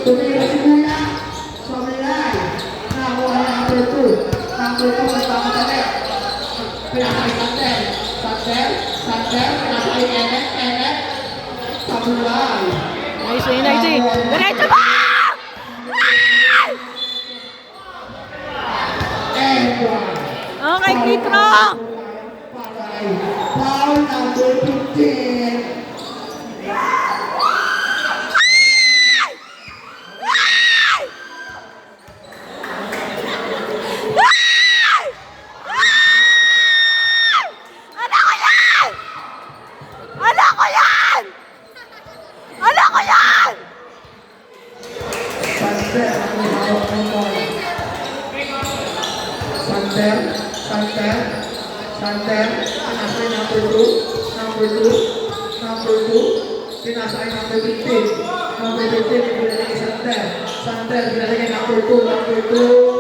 Tumira si Kuya. Sobrelay. Nakuha na number 2. Number 2 nagpapatalik. Pinasakay Sander. Pinasakay Enet. Sobrelay. Nice. Diretso ba? Okay, Kitro! Foul number 15. Sander, pinasay number 2, pinasay number 15, pinasay number 15, pinasay Sander, pinasay number 2,